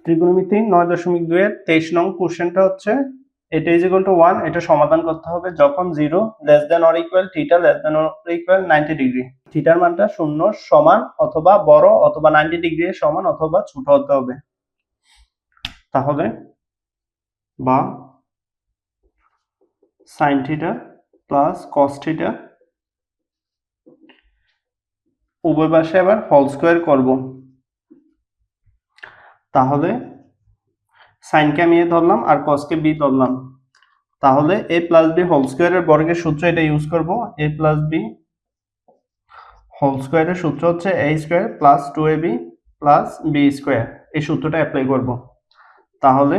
ত্রিকোণমিতি 9.2 এর 23 নং কোশ্চেনটা হচ্ছে এটা ইজ ইকুয়াল টু 1, এটা সমাধান করতে হবে যখন 0 less than or equal theta less than or equal 90 degree. থিটার মানটা 0 সমান অথবা বড় অথবা 90 ডিগ্রি এর সমান অথবা ছোট হতে হবে। তাহলে বা sin theta plus cos theta উভয় পাশে আবার হোল স্কয়ার করব। তাহলে sin কে আমি a ধরলাম আর cos কে b ধরলাম। তাহলে a প্লাস b হোল স্কয়ারের বর্গের সূত্র এটা ইউজ করব। a প্লাস b হোল স্কয়ারের সূত্র হচ্ছে a square plus 2ab plus b square, এই সূত্রটা অ্যাপ্লাই করব। তাহলে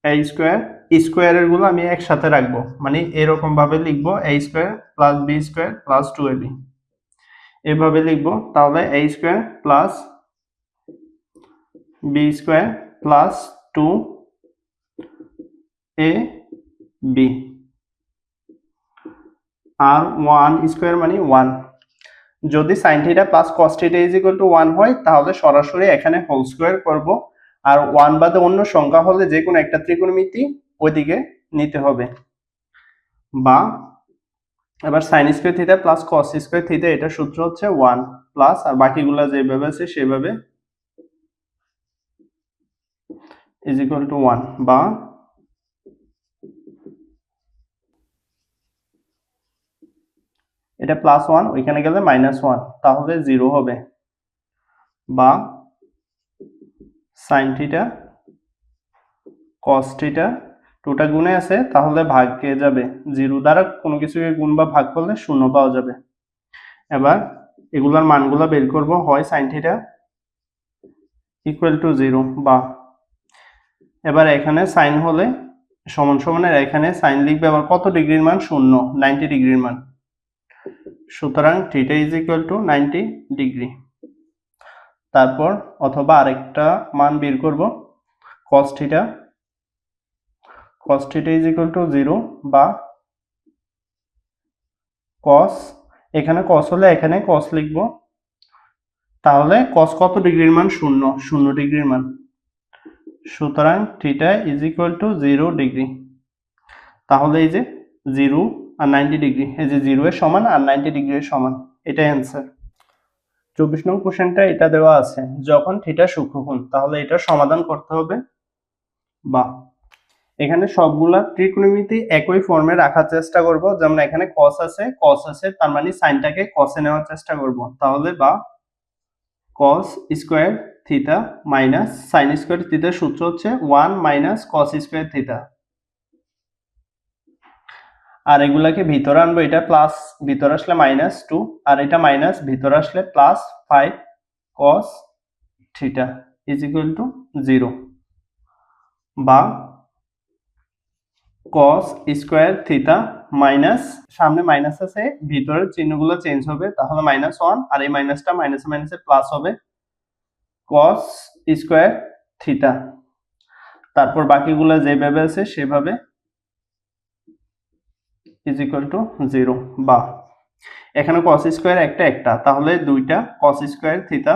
a স্কয়ার স্কয়ারের গুলো আমি একসাথে রাখবো, মানে এরকম ভাবে লিখব a square plus b square plus 2ab, এভাবে লিখব। তাহলে a square plus b square plus 2ab আর 1 স্কয়ার মানে 1। যদি sin theta plus cos theta is equal to 1 হয় তাহলে সরাসরি এখানে হোল স্কয়ার করব, আর 1 বাদে অন্য সংখ্যা হলে যে কোনো একটা ত্রিকোণমিতি ওইদিকে নিতে হবে। বা এবার sin square theta plus cos square theta এটা সূত্র হচ্ছে 1 প্লাস আর বাকিগুলো যেভাবে আছে সেভাবে ইজ ইকুয়াল টু 1 বা এটা প্লাস 1 ওইখানে গেলে মাইনাস 1 তাহলে 0 হবে। বা sin থিটা cos থিটা টোটা গুণে আছে তাহলে ভাগে যাবে, 0 দ্বারা কোনো কিছুকে গুণ বা ভাগ করলে 0 পাওয়া যাবে। এবার এগুলার মানগুলো বের করব, হয় sin থিটা ইকুয়াল টু 0 বা এবার এখানে sin হলে সমান সমানের এখানে sin লিখবে আবার কত ডিগ্রির মান, 0 90 ডিগ্রির মান, সুতরাং theta is equal two 90 degree. তারপর অথবা আরেকটা মান বের করব cos theta is equal two 0 বা cos, এখানে cos হলে এখানে cos লিখব, তাহলে cos কত ডিগ্রির মান, 0 ডিগ্রির মান, সুতরাং theta is equal two 0 degree. তাহলে এই যে 0 আর 90 ডিগ্রি, এই যে 0 এর সমান আর 90 ডিগ্রি এর সমান, এটাই অ্যান্সার। 24 নং কোশ্চেনটা এটা দেওয়া আছে যখন থিটা সূক্ষ্মকোণ, তাহলে এটা সমাধান করতে হবে। বা এখানে সবগুলা ত্রিকোণমিতি একই ফর্মে রাখার চেষ্টা করব, যেমন এখানে cos আছে তার মানে সাইনটাকে cos এ নেওয়ার চেষ্টা করব। তাহলে বা cos square theta minus sin square থিটার সূত্র হচ্ছে 1 মাইনাস cos স্কয়ার থিটা, আর এগুলাকে ভিতরে আনবো, এটা প্লাস ভিতরে আসলে মাইনাস 2 আর এটা মাইনাস ভিতরে আসলে plus 5 cos theta is equal two 0 বা cos স্কয়ার থিটা মাইনাস, সামনে মাইনাস আছে ভিতরের চিহ্নগুলো চেঞ্জ হবে, তাহলে -1 আর এই মাইনাসটা মাইনাসে মাইনাসে প্লাস হবে cos স্কয়ার থিটা, তারপর বাকিগুলো যেভাবে আছে সেভাবে ইজ ইকুয়াল টু 0 বা এখানে cos স্কয়ার একটা তাহলে দুইটা cos স্কয়ার থিটা,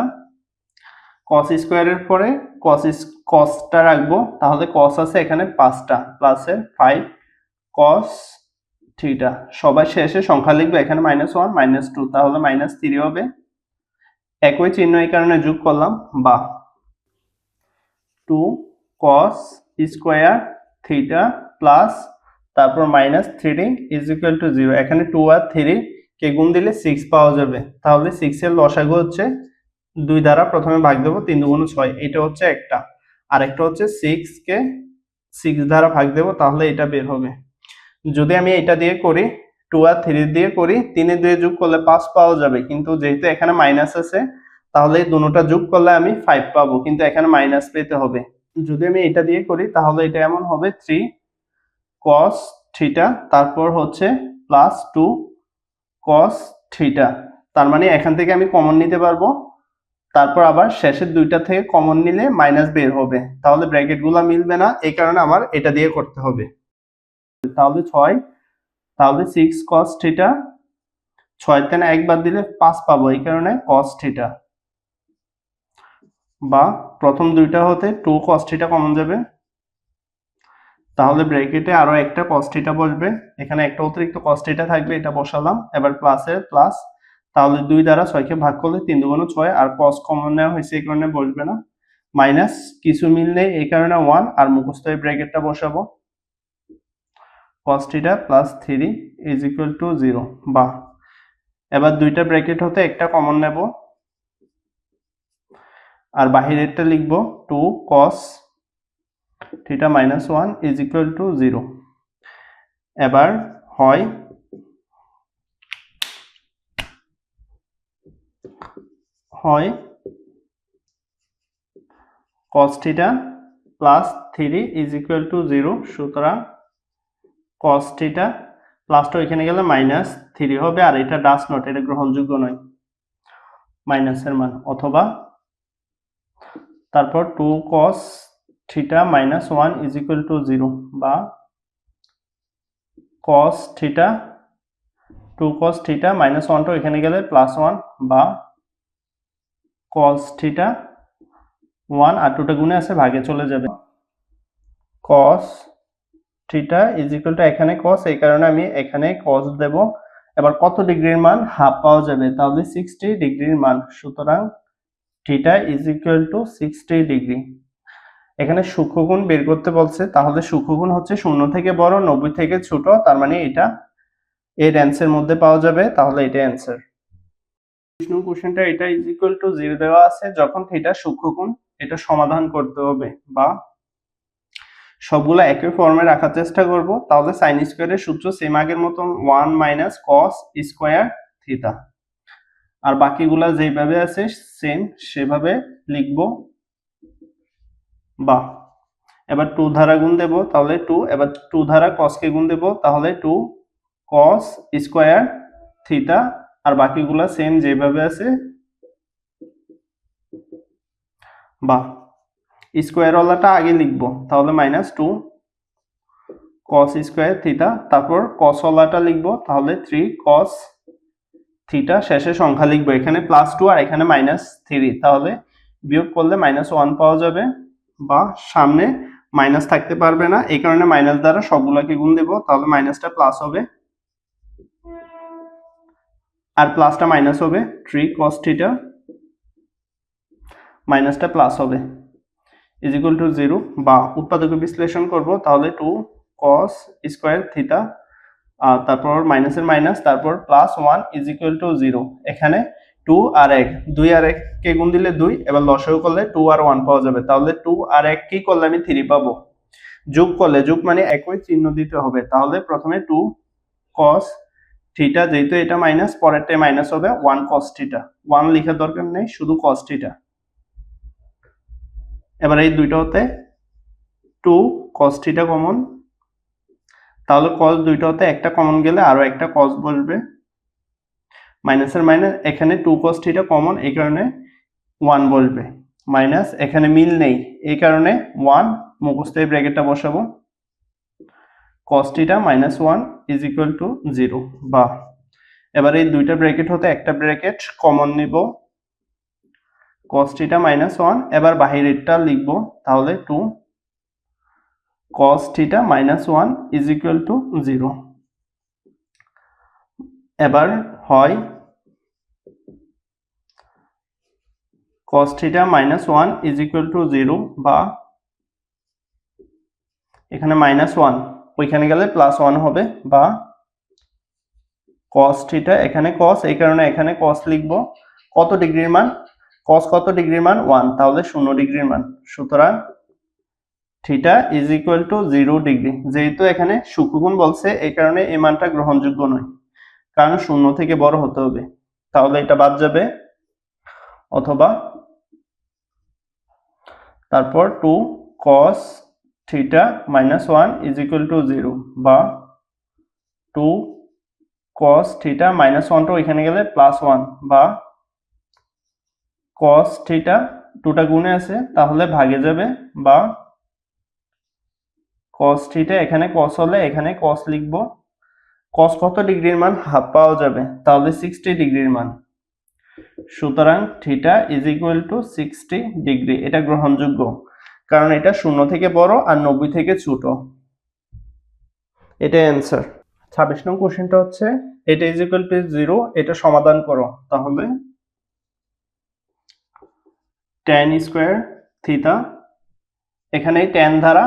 cos স্কয়ারের পরে cosটা রাখবো, তাহলে cos আছে এখানে 5টা প্লাসের 5 cos থিটা, সবার শেষে সংখ্যা লিখবে, এখানে -1 -2 তাহলে -3 হবে, একই চিহ্ন এই কারণে যোগ করলাম। বা 2 cos স্কয়ার থিটা প্লাস তারপর -3 ইজ ইকুয়াল টু 0, এখানে 2 আর 3 কে গুণ দিলে 6 পাওয়া যাবে, তাহলে 6 এর লসাগু হচ্ছে 2 দ্বারা প্রথমে ভাগ দেব, 3 2 6, এটা হচ্ছে একটা, আর একটা হচ্ছে 6 কে 6 দ্বারা ভাগ দেব, তাহলে এটা বের হবে। যদি আমি এটা দিয়ে করি 2 আর 3 দিয়ে করি, 3 এর 2 যোগ করলে 5 পাওয়া যাবে, কিন্তু যেহেতু এখানে মাইনাস আছে তাহলে এই দুটোটা যোগ করলে আমি 5 পাবো, কিন্তু এখানে মাইনাস পেতে হবে। যদি আমি এটা দিয়ে করি তাহলে এটা এমন হবে 3 cos থিটা তারপর হচ্ছে প্লাস 2 cos থিটা, তার মানে এখান থেকে আমি কমন নিতে পারবো, তারপর আবার শেষের দুইটা থেকে কমন নিলে মাইনাস বের হবে, তাহলে ব্র্যাকেটগুলো মিলবে না, এই কারণে আমার এটা দিয়ে করতে হবে। তাহলে 6, তাহলে 6 cos থিটা, 6 থেকে 1 বাদ দিলে 5 পাবো, এই কারণে cos থিটা বা প্রথম দুইটা হতে 2 cos থিটা কমন যাবে, তাহলে ব্র্যাকেটে আরো একটা cos থিটা বসবে, এখানে একটা অতিরিক্ত cos থিটা থাকবে, এটা বসালাম, এবার প্লাসের প্লাস, তাহলে 2 দ্বারা 6 কে ভাগ করলে 3 দুগুণ 6, আর cos কমন নেওয়া হয়েছে এই কারণে বসবে না, মাইনাস কিছু মিল নেই এই কারণে 1, আর মুখস্থ এই ব্র্যাকেটটা বসাবো, cos theta plus 3 is equal two 0, বা এবার দুইটা ব্র্যাকেট হতে একটা কমন নেব, আর বাহিরেরটা লিখব 2 cos theta minus 1 is equal two 0। এবার হয় cos theta plus 3 is equal two 0, সুতরাং cos থিটা প্লাসটা এখানে গেলে মাইনাস 3 হবে, আর এটা ডাস নট, এটা গ্রহণযোগ্য নয় মাইনাসের মান, অথবা তারপর 2 cos theta minus 1 is equal two 0, বা cos theta 2 cos theta minus 1 টা এখানে গেলে প্লাস 1, বা cos থিটা 1 আর 2টা গুণে আছে ভাগে চলে যাবে, cos theta is equal two এখানে cos, এই কারণে আমি এখানে cos দেব, এবার কত ডিগ্রির মান হাফ পাওয়া যাবে, তাহলে 60 ডিগ্রির মান, সুতরাং theta is equal two 60 degree. এখানে সূক্ষ্মকোণ বের করতে বলছে, তাহলে সূক্ষ্মকোণ হচ্ছে 0 থেকে বড় 90 থেকে ছোট, তার মানে এটা এর অ্যান্সার মধ্যে পাওয়া যাবে, তাহলে এটা অ্যান্সার। প্রশ্ন কোশ্চেনটা এটা ইজ ইকুয়াল টু 0 দেওয়া আছে, যখন থিটা সূক্ষ্মকোণ, এটা সমাধান করতে হবে, বা সবগুলো একই ফর্মে রাখার চেষ্টা করব, তাহলে sin স্কয়ারের সূত্র সেম আগের মতো 1 মাইনাস cos স্কয়ার থিটা, আর বাকিগুলা যেভাবে আছে সেম সেভাবে লিখব, বা এবার 2 ধারা গুণ দেব, তাহলে 2, এবার 2 ধারা cos কে গুণ দেব, তাহলে 2 cos স্কয়ার থিটা, আর বাকিগুলা সেম যেভাবে আছে, বা স্কয়ার ওয়ালাটা আগে লিখব, তাহলে মাইনাস 2 cos স্কয়ার থিটা, তারপর cos ওয়ালাটা লিখব, তাহলে 3 cos থিটা, শেষে সংখ্যা লিখব, এখানে প্লাস 2 আর এখানে মাইনাস 3, তাহলে বিয়োগ করলে মাইনাস 1 পাওয়া যাবে, বা সামনে মাইনাস থাকতে পারবে না, এই কারণে মাইনাস দ্বারা সবগুলোকে গুণ দেব, তাহলে মাইনাসটা প্লাস হবে আর প্লাসটা মাইনাস হবে, 3 cos থিটা মাইনাসটা প্লাস হবে ইজ ইকুয়াল টু 0, বা উৎপাদকে বিশ্লেষণ করব, তাহলে 2 cos স্কয়ার থিটা, তারপর মাইনাসের মাইনাস, তারপর প্লাস 1 ইজ ইকুয়াল টু 0, এখানে 2 আর 1, 2 আর 1 কে গুণ দিলে 2, এবার লসাগু করলে 2 আর 1 পাওয়া যাবে, তাহলে 2 আর 1 কি করলে আমি 3 পাবো, যোগ করলে, যোগ মানে একই চিহ্ন দিতে হবে, তাহলে প্রথমে 2 cos থিটা, যেহেতু এটা মাইনাস, পরেরটাই মাইনাস হবে, 1 cos থিটা, 1 লেখার দরকার নেই, শুধু cos থিটা, এবার এই দুইটা হতে 2 cos থিটা কমন, তাহলে cos দুইটা হতে একটা কমন গেলে আরো একটা cos বসবে, মাইনাসের মাইনাস, এখানে 2 cos থিটা কমন, এই কারণে 1 বসবে, মাইনাস এখানে মিল নেই এই কারণে 1, মুখস্থ এই ব্র্যাকেটটা বসাবো, cos theta minus 1 is equal two 0, বা এবার এই দুইটা ব্র্যাকেট হতে একটা ব্র্যাকেট কমন নিব, cos থিটা মাইনাস 1, এবার বাহিরেরটা লিখব, তাহলে 2 cos theta minus 1 is equal two 0, এবার হয় cos theta minus 1 is equal two 0, বা এখানে মাইনাস 1 ওইখানে গেলে প্লাস 1 হবে, বা cos থিটা, এখানে cos, এই কারণে এখানে cos লিখব, কত ডিগ্রির মান, cos কত ডিগ্রির মান 1, তাহলে 0 ডিগ্রির মান, সুতরাং theta is equal two 0 degree, যেহেতু এখানে সূক্ষ্মকোণ বলছে এই কারণে এই মানটা গ্রহণযোগ্য নয়, কারণ 0 থেকে বড় হতে হবে, তাহলে এটা বাদ যাবে, অথবা তারপর 2 cos theta minus 1 is equal two 0, বা 2 cos থিটা মাইনাস 1 টা এখানে গেলে প্লাস 1, বা cos থিটা 2টা গুণে আছে তাহলে ভাগে যাবে, বা cos থিটা, এখানে cos হলে এখানে cos লিখব, cos কত ডিগ্রির মান হাফ পাওয়া যাবে, তাহলে 60 ডিগ্রির মান, সুতরাং theta is equal two 60 degree. এটা গ্রহণযোগ্য, কারণ এটা 0 থেকে বড় আর 90 থেকে ছোট। এটাই অ্যান্সার। 26 নং কোশ্চেনটা হচ্ছে এটা ইজ ইকুয়াল টু 0, এটা সমাধান করো। তাহলে tan স্কয়ার থিটা, এখানে tan দ্বারা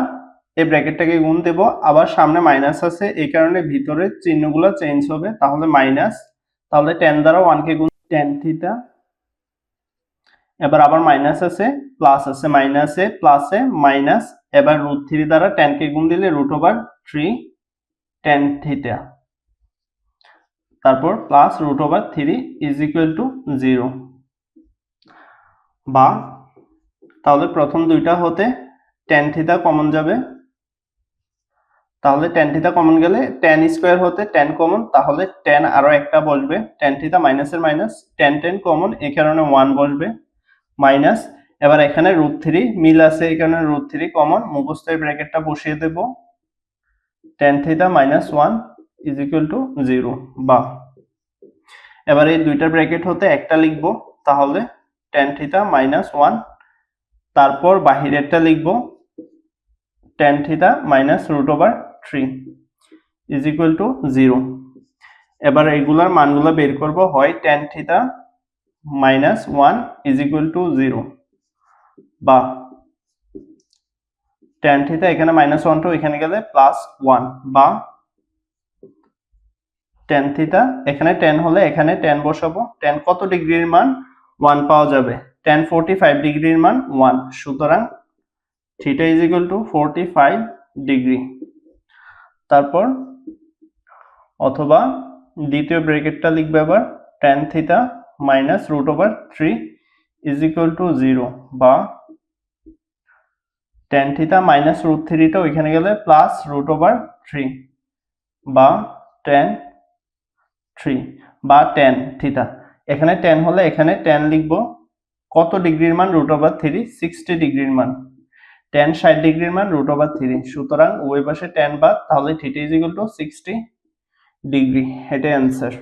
এই ব্র্যাকেটটাকে গুণ দেব, আবার সামনে মাইনাস আছে এই কারণে ভিতরে চিহ্নগুলো চেঞ্জ হবে, তাহলে মাইনাস, তাহলে tan দ্বারা 1 কে গুণ tan থিটা, এবার আবার মাইনাস আছে প্লাস আছে, মাইনাসে প্লাসে মাইনাস, এবার √3 দ্বারা tan কে গুণ দিলে √3 tan থিটা, তারপর প্লাস √3 ইজ ইকুয়াল টু 0। বা তাহলে প্রথম দুইটা হতে tan থিটা কমন যাবে, তাহলে tan থিটা কমন গেলে tan স্কয়ার হতে tan কমন, তাহলে tan আরো একটা বসবে, tan থিটা মাইনাসের মাইনাস, tan কমন এই কারণে 1 বসবে, মাইনাস, এবার এখানে √3 মিল আছে এই কারণে √3 কমন, মুখস্থ এই ব্র্যাকেটটা বসিয়ে দেব, tan theta minus 1 is equal two 0। বা এবার এই দুইটা ব্র্যাকেট হতে একটা লিখব, তাহলে tan থিটা মাইনাস 1, তারপর বাহিরেরটা লিখব tan theta minus √3 is equal two 0। এবার এগুলার মানগুলো বের করব, হয় tan theta minus 1 is equal two 0, বা tan থিটা এখানে মাইনাস 1 টা এখানে গেলে প্লাস 1, বা tan থিটা এখানে tan হলে এখানে tan বসাবো, tan কত ডিগ্রির মান 1 পাওয়া যাবে, tan 45 ডিগ্রির মান 1, সুতরাং theta is equal two 45 degree. তারপর অথবা দ্বিতীয় ব্র্যাকেটটা লিখবে আবার tan theta minus √3 is equal two 0, বা tan থিটা মাইনাস √3 টা ওইখানে গেলে প্লাস √3, বা tan 3, বা tan থিটা এখানে tan হলে এখানে tan লিখব, কত ডিগ্রির মান √3, 60 ডিগ্রির মান, tan 60 ডিগ্রির মান √3, সুতরাং উভয় পাশে tan বাদ, তাহলে theta is equal two 60 degree. এটাই অ্যান্সার।